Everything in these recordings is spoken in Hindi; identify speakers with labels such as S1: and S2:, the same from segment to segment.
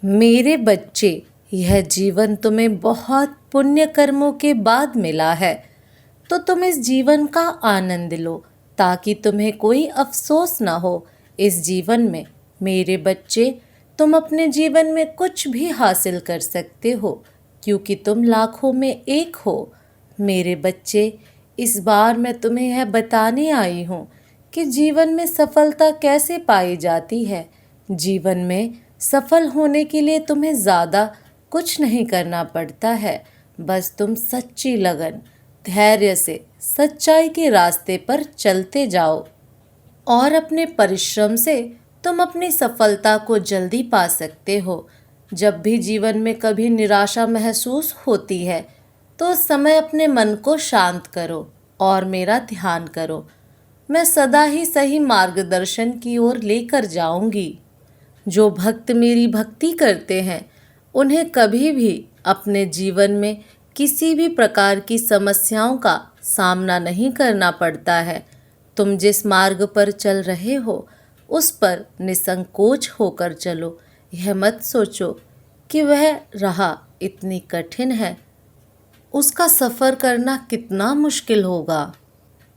S1: मेरे बच्चे, यह जीवन तुम्हें बहुत पुण्य कर्मों के बाद मिला है, तो तुम इस जीवन का आनंद लो ताकि तुम्हें कोई अफसोस ना हो। इस जीवन में मेरे बच्चे, तुम अपने जीवन में कुछ भी हासिल कर सकते हो क्योंकि तुम लाखों में एक हो। मेरे बच्चे, इस बार मैं तुम्हें यह बताने आई हूँ कि जीवन में सफलता कैसे पाई जाती है। जीवन में सफल होने के लिए तुम्हें ज़्यादा कुछ नहीं करना पड़ता है, बस तुम सच्ची लगन, धैर्य से सच्चाई के रास्ते पर चलते जाओ और अपने परिश्रम से तुम अपनी सफलता को जल्दी पा सकते हो। जब भी जीवन में कभी निराशा महसूस होती है तो उस समय अपने मन को शांत करो और मेरा ध्यान करो। मैं सदा ही सही मार्गदर्शन की ओर लेकर जाऊंगी। जो भक्त मेरी भक्ति करते हैं उन्हें कभी भी अपने जीवन में किसी भी प्रकार की समस्याओं का सामना नहीं करना पड़ता है। तुम जिस मार्ग पर चल रहे हो उस पर निसंकोच होकर चलो। यह मत सोचो कि वह राह इतनी कठिन है, उसका सफ़र करना कितना मुश्किल होगा।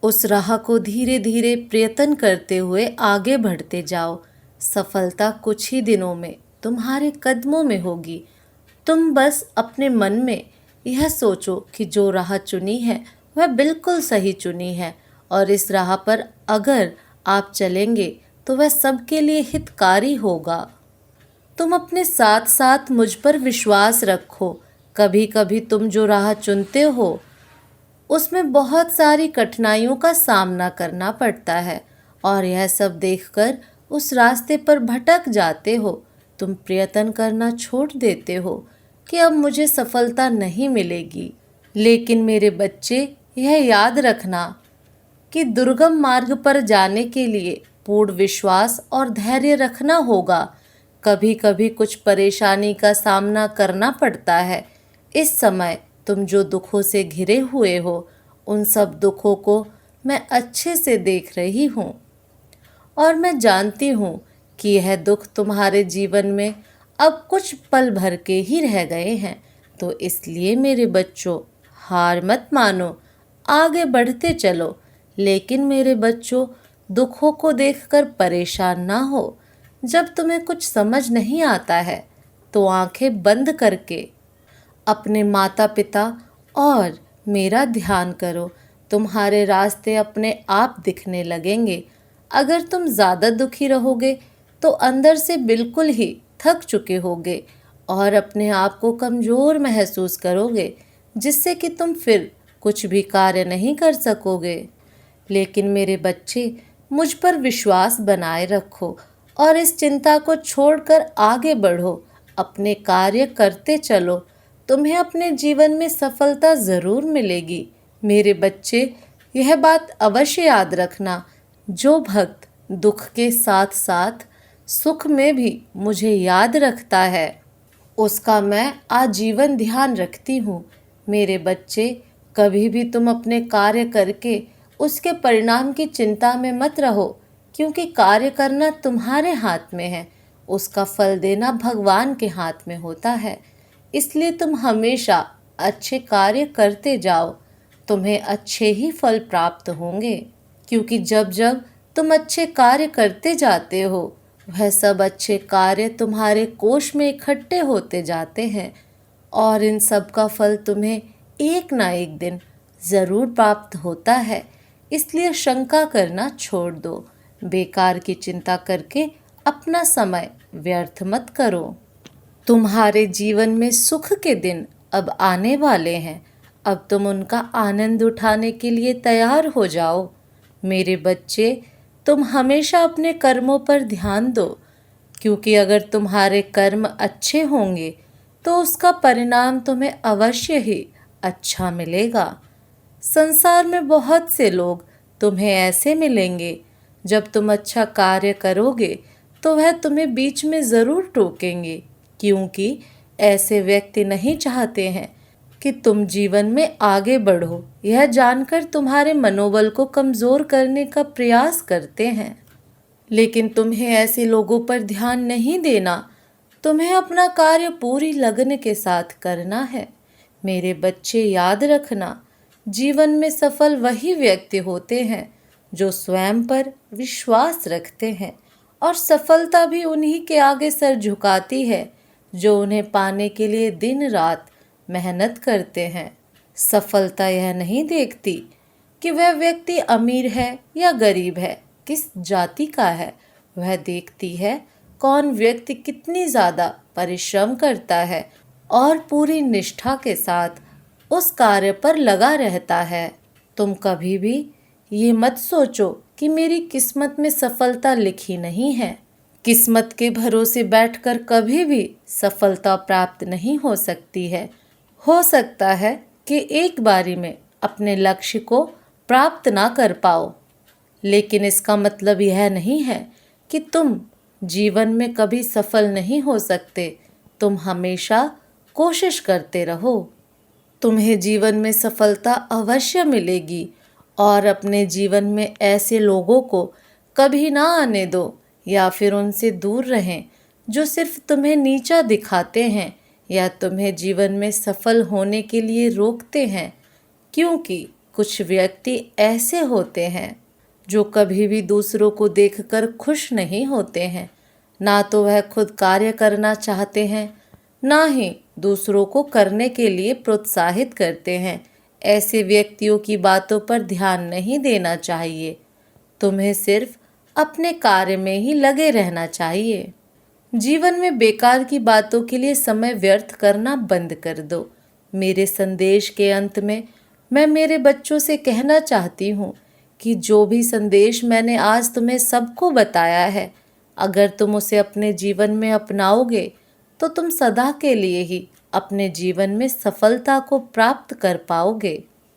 S1: उस राह को धीरे धीरे प्रयत्न करते हुए आगे बढ़ते जाओ। सफलता कुछ ही दिनों में तुम्हारे कदमों में होगी। तुम बस अपने मन में यह सोचो कि जो राह चुनी है वह बिल्कुल सही चुनी है और इस राह पर अगर आप चलेंगे तो वह सबके लिए हितकारी होगा। तुम अपने साथ साथ मुझ पर विश्वास रखो। कभी कभी तुम जो राह चुनते हो उसमें बहुत सारी कठिनाइयों का सामना करना पड़ता है और यह सब देखकर उस रास्ते पर भटक जाते हो। तुम प्रयत्न करना छोड़ देते हो कि अब मुझे सफलता नहीं मिलेगी। लेकिन मेरे बच्चे, यह याद रखना कि दुर्गम मार्ग पर जाने के लिए पूर्ण विश्वास और धैर्य रखना होगा। कभी कभी कुछ परेशानी का सामना करना पड़ता है। इस समय तुम जो दुखों से घिरे हुए हो उन सब दुखों को मैं अच्छे से देख रही हूँ और मैं जानती हूँ कि यह दुख तुम्हारे जीवन में अब कुछ पल भर के ही रह गए हैं। तो इसलिए मेरे बच्चों, हार मत मानो, आगे बढ़ते चलो। लेकिन मेरे बच्चों, दुखों को देखकर परेशान ना हो। जब तुम्हें कुछ समझ नहीं आता है तो आंखें बंद करके अपने माता पिता और मेरा ध्यान करो। तुम्हारे रास्ते अपने आप दिखने लगेंगे। अगर तुम ज़्यादा दुखी रहोगे तो अंदर से बिल्कुल ही थक चुके होगे और अपने आप को कमज़ोर महसूस करोगे, जिससे कि तुम फिर कुछ भी कार्य नहीं कर सकोगे। लेकिन मेरे बच्चे, मुझ पर विश्वास बनाए रखो और इस चिंता को छोड़कर आगे बढ़ो। अपने कार्य करते चलो। तुम्हें अपने जीवन में सफलता ज़रूर मिलेगी। मेरे बच्चे, यह बात अवश्य याद रखना, जो भक्त दुख के साथ साथ सुख में भी मुझे याद रखता है उसका मैं आजीवन ध्यान रखती हूँ। मेरे बच्चे, कभी भी तुम अपने कार्य करके उसके परिणाम की चिंता में मत रहो, क्योंकि कार्य करना तुम्हारे हाथ में है, उसका फल देना भगवान के हाथ में होता है। इसलिए तुम हमेशा अच्छे कार्य करते जाओ, तुम्हें अच्छे ही फल प्राप्त होंगे। क्योंकि जब जब तुम अच्छे कार्य करते जाते हो वह सब अच्छे कार्य तुम्हारे कोष में इकट्ठे होते जाते हैं और इन सब का फल तुम्हें एक ना एक दिन ज़रूर प्राप्त होता है। इसलिए शंका करना छोड़ दो। बेकार की चिंता करके अपना समय व्यर्थ मत करो। तुम्हारे जीवन में सुख के दिन अब आने वाले हैं। अब तुम उनका आनंद उठाने के लिए तैयार हो जाओ। मेरे बच्चे, तुम हमेशा अपने कर्मों पर ध्यान दो, क्योंकि अगर तुम्हारे कर्म अच्छे होंगे तो उसका परिणाम तुम्हें अवश्य ही अच्छा मिलेगा। संसार में बहुत से लोग तुम्हें ऐसे मिलेंगे, जब तुम अच्छा कार्य करोगे तो वह तुम्हें बीच में ज़रूर टोकेंगे, क्योंकि ऐसे व्यक्ति नहीं चाहते हैं कि तुम जीवन में आगे बढ़ो। यह जानकर तुम्हारे मनोबल को कमज़ोर करने का प्रयास करते हैं। लेकिन तुम्हें ऐसे लोगों पर ध्यान नहीं देना। तुम्हें अपना कार्य पूरी लगन के साथ करना है। मेरे बच्चे, याद रखना, जीवन में सफल वही व्यक्ति होते हैं जो स्वयं पर विश्वास रखते हैं, और सफलता भी उन्हीं के आगे सर झुकाती है जो उन्हें पाने के लिए दिन रात मेहनत करते हैं। सफलता यह नहीं देखती कि वह व्यक्ति अमीर है या गरीब है, किस जाति का है। वह देखती है कौन व्यक्ति कितनी ज़्यादा परिश्रम करता है और पूरी निष्ठा के साथ उस कार्य पर लगा रहता है। तुम कभी भी ये मत सोचो कि मेरी किस्मत में सफलता लिखी नहीं है। किस्मत के भरोसे बैठकर कभी भी सफलता प्राप्त नहीं हो सकती है। हो सकता है कि एक बारी में अपने लक्ष्य को प्राप्त ना कर पाओ, लेकिन इसका मतलब यह नहीं है कि तुम जीवन में कभी सफल नहीं हो सकते। तुम हमेशा कोशिश करते रहो। तुम्हें जीवन में सफलता अवश्य मिलेगी, और अपने जीवन में ऐसे लोगों को कभी ना आने दो या फिर उनसे दूर रहें जो सिर्फ तुम्हें नीचा दिखाते हैं या तुम्हें जीवन में सफल होने के लिए रोकते हैं, क्योंकि कुछ व्यक्ति ऐसे होते हैं जो कभी भी दूसरों को देखकर खुश नहीं होते हैं। ना तो वह खुद कार्य करना चाहते हैं, ना ही दूसरों को करने के लिए प्रोत्साहित करते हैं। ऐसे व्यक्तियों की बातों पर ध्यान नहीं देना चाहिए। तुम्हें सिर्फ अपने कार्य में ही लगे रहना चाहिए। जीवन में बेकार की बातों के लिए समय व्यर्थ करना बंद कर दो। मेरे संदेश के अंत में मैं मेरे बच्चों से कहना चाहती हूँ कि जो भी संदेश मैंने आज तुम्हें सबको बताया है, अगर तुम उसे अपने जीवन में अपनाओगे तो तुम सदा के लिए ही अपने जीवन में सफलता को प्राप्त कर पाओगे।